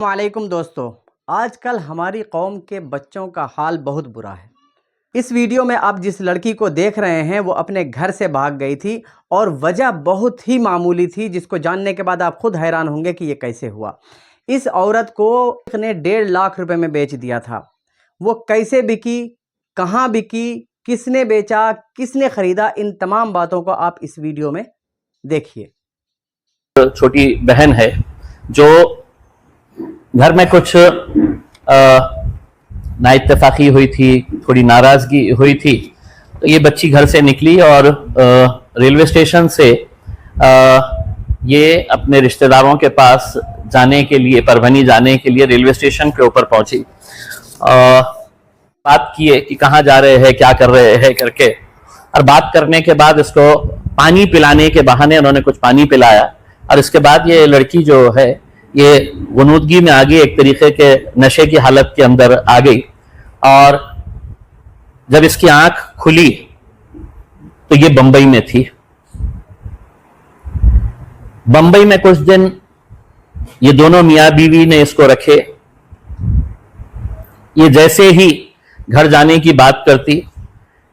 वालेकुम दोस्तों, आजकल हमारी कौम के बच्चों का हाल बहुत बुरा है। इस वीडियो में आप जिस लड़की को देख रहे हैं वो अपने घर से भाग गई थी और वजह बहुत ही मामूली थी, जिसको जानने के बाद आप खुद हैरान होंगे कि ये कैसे हुआ। इस औरत को ने 1.5 लाख रुपए में बेच दिया था। वो कैसे बिकी, कहाँ बिकी, किसने बेचा, किसने खरीदा, इन तमाम बातों को आप इस वीडियो में देखिए। छोटी बहन है जो घर में कुछ नाइत्तेफाकी हुई थी, थोड़ी नाराजगी हुई थी, तो ये बच्ची घर से निकली और रेलवे स्टेशन से ये अपने रिश्तेदारों के पास जाने के लिए, परभनी जाने के लिए रेलवे स्टेशन के ऊपर पहुंची। बात किए कि कहाँ जा रहे हैं, क्या कर रहे हैं करके, और बात करने के बाद इसको पानी पिलाने के बहाने उन्होंने कुछ पानी पिलाया और इसके बाद ये लड़की जो है ये गुनूदगी में आ गई, एक तरीके के नशे की हालत के अंदर आ गई। और जब इसकी आंख खुली तो ये बंबई में थी। बंबई में कुछ दिन ये दोनों मियां बीवी ने इसको रखे। ये जैसे ही घर जाने की बात करती,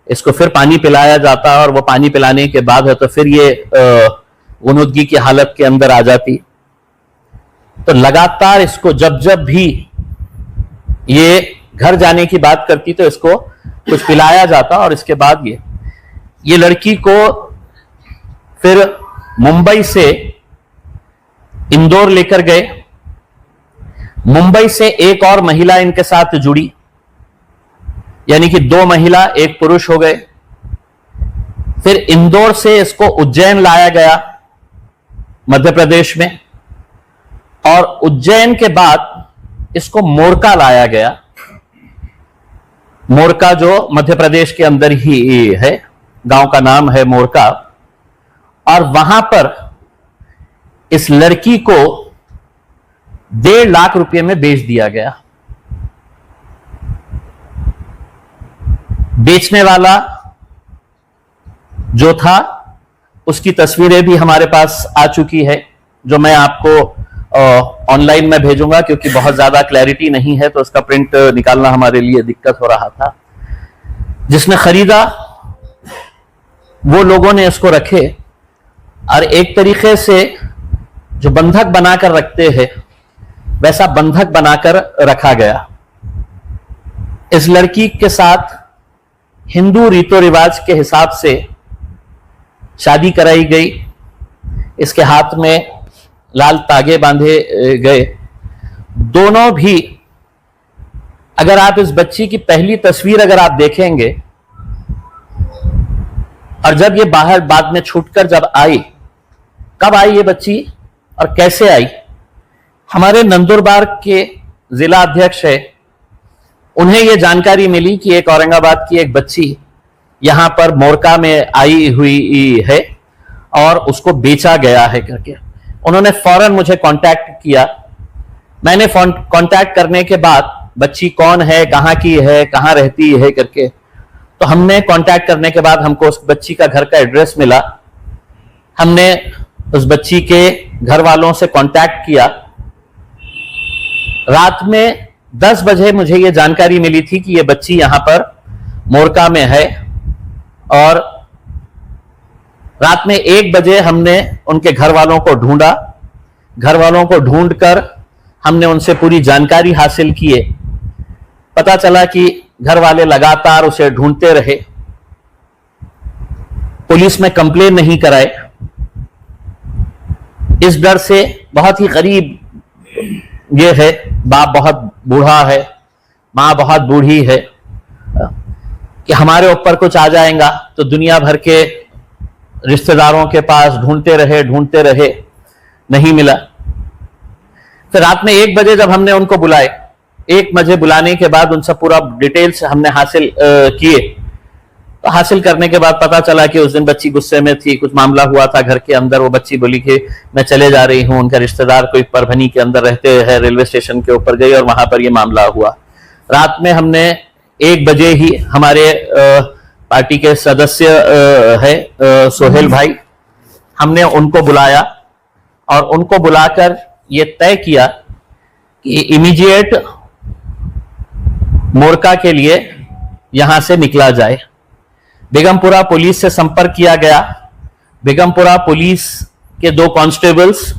इसको फिर पानी पिलाया जाता और वो पानी पिलाने के बाद है तो फिर ये गुनूदगी की हालत के अंदर आ जाती। तो लगातार इसको जब जब भी ये घर जाने की बात करती तो इसको कुछ पिलाया जाता और इसके बाद ये लड़की को फिर मुंबई से इंदौर लेकर गए। मुंबई से एक और महिला इनके साथ जुड़ी, यानी कि 2 महिला 1 पुरुष हो गए। फिर इंदौर से इसको उज्जैन लाया गया, मध्य प्रदेश में, और उज्जैन के बाद इसको मोरका लाया गया। मोरका जो मध्य प्रदेश के अंदर ही है, गांव का नाम है मोरका। और वहां पर इस लड़की को 1.5 लाख रुपए में बेच दिया गया। बेचने वाला जो था उसकी तस्वीरें भी हमारे पास आ चुकी है, जो मैं आपको ऑनलाइन में भेजूंगा, क्योंकि बहुत ज्यादा क्लैरिटी नहीं है तो उसका प्रिंट निकालना हमारे लिए दिक्कत हो रहा था। जिसने खरीदा वो लोगों ने इसको रखे और एक तरीके से जो बंधक बनाकर रखते हैं वैसा बंधक बनाकर रखा गया। इस लड़की के साथ हिंदू रीतो रिवाज के हिसाब से शादी कराई गई। इसके हाथ में लाल तागे बांधे गए। दोनों भी, अगर आप इस बच्ची की पहली तस्वीर अगर आप देखेंगे, और जब ये बाहर बाद में छूटकर जब आई, कब आई ये बच्ची और कैसे आई, हमारे नंदुरबार के जिला अध्यक्ष है, उन्हें यह जानकारी मिली कि एक औरंगाबाद की एक बच्ची यहां पर मोरका में आई हुई है और उसको बेचा गया है करके। उन्होंने फौरन मुझे कांटेक्ट किया। मैंने कांटेक्ट करने के बाद बच्ची कौन है, कहां की है, कहां रहती है करके, तो हमने कांटेक्ट करने के बाद हमको उस बच्ची का घर का एड्रेस मिला। हमने उस बच्ची के घर वालों से कांटेक्ट किया। रात में 10 बजे मुझे ये जानकारी मिली थी कि ये बच्ची यहां पर मोरका में है, और रात में 1 बजे हमने उनके घर वालों को ढूंढा। घर वालों को ढूंढकर हमने उनसे पूरी जानकारी हासिल किए। पता चला कि घर वाले लगातार उसे ढूंढते रहे, पुलिस में कंप्लेन नहीं कराए, इस डर से बहुत ही गरीब ये है, बाप बहुत बूढ़ा है, मां बहुत बूढ़ी है, कि हमारे ऊपर कुछ आ जाएगा। तो दुनिया भर के रिश्तेदारों के पास ढूंढते रहे, नहीं मिला। फिर रात में 1 बजे जब हमने उनको बुलाए, 1 बजे बुलाने के बाद उनसे पूरा डिटेल्स हमने हासिल किए। तो हासिल करने के बाद पता चला कि उस दिन बच्ची गुस्से में थी, कुछ मामला हुआ था घर के अंदर। वो बच्ची बोली कि मैं चले जा रही हूं, उनका रिश्तेदार कोई परभनी के अंदर रहते हैं, रेलवे स्टेशन के ऊपर गई और वहां पर ये मामला हुआ। रात में हमने 1 बजे ही हमारे पार्टी के सदस्य है सोहेल भाई, हमने उनको बुलाया और उनको बुलाकर ये तय किया कि इमीडिएट मोरका के लिए यहां से निकला जाए। बेगमपुरा पुलिस से संपर्क किया गया। बेगमपुरा पुलिस के दो कांस्टेबल्स,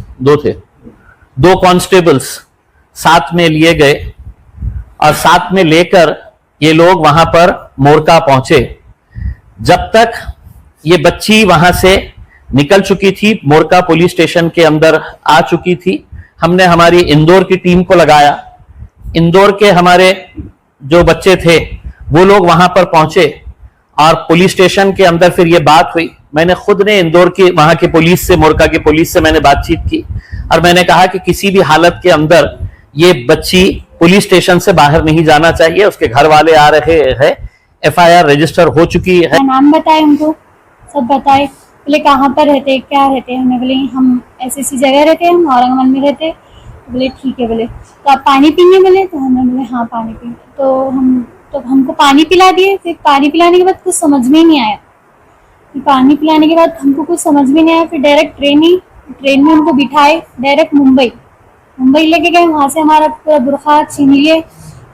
दो कांस्टेबल्स साथ में लिए गए और साथ में लेकर ये लोग वहां पर मोरका पहुंचे। जब तक ये बच्ची वहां से निकल चुकी थी, मोरका पुलिस स्टेशन के अंदर आ चुकी थी, हमने हमारी इंदौर की टीम को लगाया। इंदौर के हमारे जो बच्चे थे वो लोग वहां पर पहुंचे और पुलिस स्टेशन के अंदर फिर ये बात हुई। मैंने खुद ने इंदौर की वहां की पुलिस से, मोरका की पुलिस से मैंने बातचीत की और मैंने कहा कि किसी भी हालत के अंदर ये बच्ची पुलिस स्टेशन से बाहर नहीं जाना चाहिए। उसके घर वाले आ रहे हैं, एफआईआर रजिस्टर हो चुकी है। नाम बताए हमको, सब बताए। बोले कहाँ पर रहते, क्या रहते हैं? हमने बोले हम ऐसी जगह रहते हैं, हम औरंगाबाद में रहते हैं। बोले ठीक है। बोले तो आप पानी पीने? बोले तो हमने बोले हाँ पानी पीने। तो हमको पानी पिला दिए। फिर पानी पिलाने के बाद कुछ समझ में ही नहीं आया। फिर पानी पिलाने के बाद हमको कुछ समझ में नहीं आया। फिर डायरेक्ट ट्रेन में हमको बिठाए, डायरेक्ट मुंबई लेके गए। वहाँ से हमारा पूरा बुरखा छीन लिए,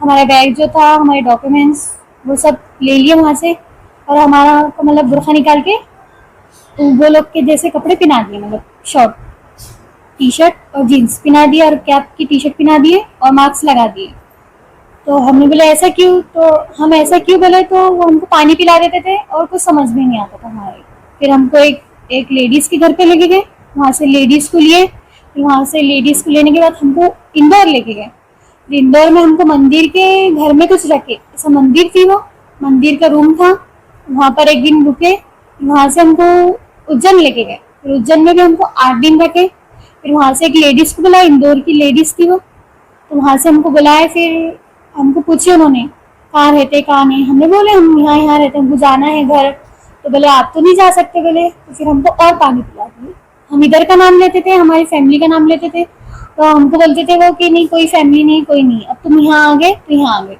हमारा बैग जो था, हमारे डॉक्यूमेंट्स वो सब ले लिए वहाँ से, और हमारा मतलब बुरखा निकाल के वो लोग के जैसे कपड़े पहना दिए, मतलब शॉर्ट टी शर्ट और जीन्स पहना दिए और कैप की टी शर्ट पहना दिए और मास्क लगा दिए। तो हमने बोला ऐसा क्यों? तो हम ऐसा क्यों बोले तो वो हमको पानी पिला देते थे और कुछ समझ में नहीं आता था हमारे। फिर हमको एक लेडीज़ के घर पे लेके गए, वहाँ से लेडीज़ को लिए। फिर वहाँ से लेडीज़ को लेने के बाद हमको इंदौर लेके गए। इंदौर में हमको मंदिर के घर में कुछ रखे, ऐसा मंदिर थी, वो मंदिर का रूम था, वहाँ पर एक दिन रुके। वहाँ से हमको उज्जैन लेके गए। फिर उज्जैन में भी हमको 8 दिन रखे। फिर वहाँ से एक लेडीज़ को बुलाया, इंदौर की लेडीज़ थी वो, तो वहाँ से हमको बुलाए। फिर हमको पूछे उन्होंने कहाँ रहते कहाँ नहीं। हमने बोले हम यहाँ रहते, हमको जाना है घर। तो बोले आप तो नहीं जा सकते। बोले तो फिर हमको और पानी पिला दिए। हम इधर का नाम लेते थे, हमारी फैमिली का नाम लेते थे, तो हमको बोलते थे वो कि नहीं कोई फैमिली नहीं, कोई नहीं, अब तुम यहाँ आ गए तो यहाँ आ गए।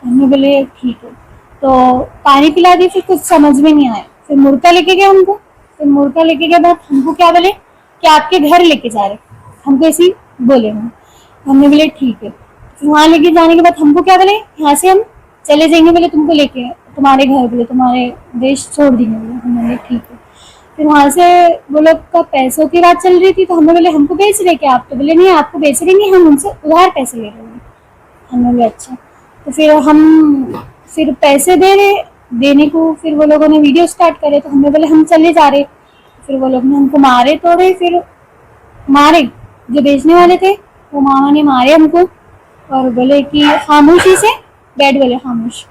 हमने बोले ठीक है। तो पानी पिला दिए। फिर कुछ समझ में नहीं आया। फिर मुर्गा लेके गए हमको। फिर मुर्गा लेके गए बाद हमको क्या बोले कि आपके घर लेके जा रहे, हमको ऐसे बोले हम। हमने बोले ठीक है। फिर वहाँ लेके जाने के बाद हमको क्या बोले, यहाँ से हम चले जाएंगे, बोले तुमको लेके तुम्हारे घर, बोले तुम्हारे देश छोड़ देंगे। बोले हमने बोले ठीक है। फिर वहाँ से वो लोग का पैसों की बात चल रही थी, तो हमने बोले हमको बेच रहे क्या आप? तो बोले नहीं आपको बेच रहे नहीं, हम उनसे उधार पैसे ले रहे हैं। हमने बोले अच्छा। तो फिर हम पैसे दे रहे, देने को फिर वो लोगों ने वीडियो स्टार्ट करे, तो हमने बोले हम चले जा रहे। फिर वो लोग ने हमको मारे तोड़े। फिर मारे जो बेचने वाले थे, वो मामा ने मारे हमको और बोले कि खामोशी से बैठ, बोले खामोश।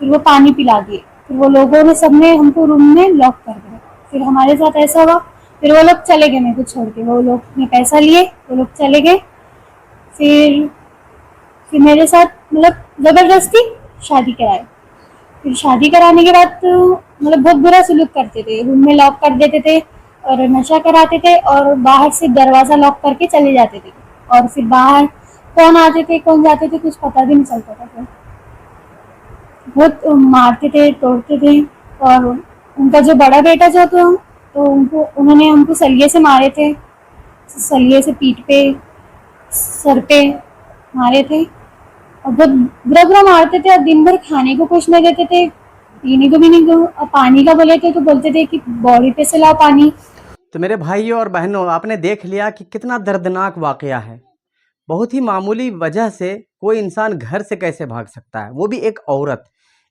फिर वो पानी पिला दिए। फिर वो लोगों ने सबने हमको रूम में लॉक कर दिया। फिर हमारे साथ ऐसा हुआ। फिर वो लोग चले गए मेरे को छोड़ के, वो लोग ने पैसा लिए, वो लोग चले गए। फिर मेरे साथ मतलब ज़बरदस्ती शादी कराए। फिर शादी कराने के बाद तो मतलब बहुत बुरा सलूक करते थे, रूम में लॉक कर देते थे और नशा कराते थे, और बाहर से दरवाज़ा लॉक करके चले जाते थे। और फिर बाहर कौन आते थे कौन जाते थे कुछ पता भी नहीं चलता था। फिर बहुत मारते थे, तोड़ते थे। और उनका जो बड़ा बेटा जो था, तो उन्होंने हमको सलिए से मारे थे, सलिए से पीठ पे, सर पे मारे थे, और बहुत बुरा बुरा मारते थे। और दिन भर खाने को कुछ नहीं देते थे, पीने को भी नहीं दो। और पानी का बोले थे तो बोलते थे कि बॉडी पे से लाओ पानी। तो मेरे भाइयों और बहनों, आपने देख लिया कि कितना दर्दनाक वाकया है। बहुत ही मामूली वजह से कोई इंसान घर से कैसे भाग सकता है, वो भी एक औरत।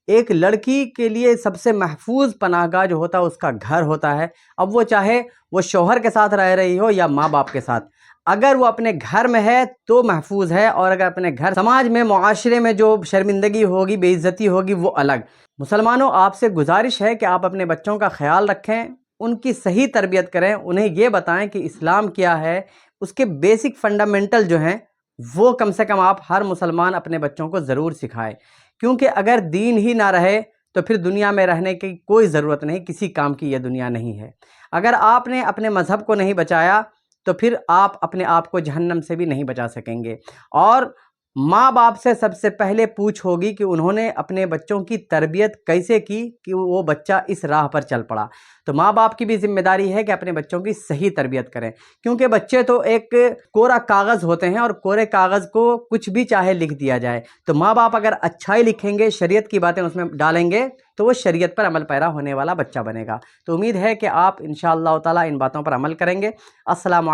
एक लड़की के लिए सबसे महफूज पनाहगाह जो होता है उसका घर होता है। अब वो चाहे वो शौहर के साथ रह रही हो या माँ बाप के साथ, अगर वो अपने घर में है तो महफूज है, और अगर अपने घर समाज में, मुआशरे में जो शर्मिंदगी होगी, बेइज्जती होगी, वो अलग। मुसलमानों, आपसे गुजारिश है कि आप अपने बच्चों का ख्याल रखें, उनकी सही तरबियत करें, उन्हें ये बताएं कि इस्लाम क्या है, उसके बेसिक फंडामेंटल जो हैं वो कम से कम आप हर मुसलमान अपने बच्चों को ज़रूर सिखाएं। क्योंकि अगर दीन ही ना रहे तो फिर दुनिया में रहने की कोई ज़रूरत नहीं, किसी काम की यह दुनिया नहीं है। अगर आपने अपने मज़हब को नहीं बचाया तो फिर आप अपने आप को जहन्नम से भी नहीं बचा सकेंगे। और माँ बाप से सबसे पहले पूछ होगी कि उन्होंने अपने बच्चों की तरबियत कैसे की कि वो बच्चा इस राह पर चल पड़ा। तो माँ बाप की भी जिम्मेदारी है कि अपने बच्चों की सही तरबियत करें, क्योंकि बच्चे तो एक कोरा कागज़ होते हैं और कोरे कागज़ को कुछ भी चाहे लिख दिया जाए। तो माँ बाप अगर अच्छाई लिखेंगे, शरीयत की बातें उसमें डालेंगे, तो वो शरीयत पर अमल पैरा होने वाला बच्चा बनेगा। तो उम्मीद है कि आप इंशाअल्लाह ताला इन बातों पर अमल करेंगे। अस्सलाम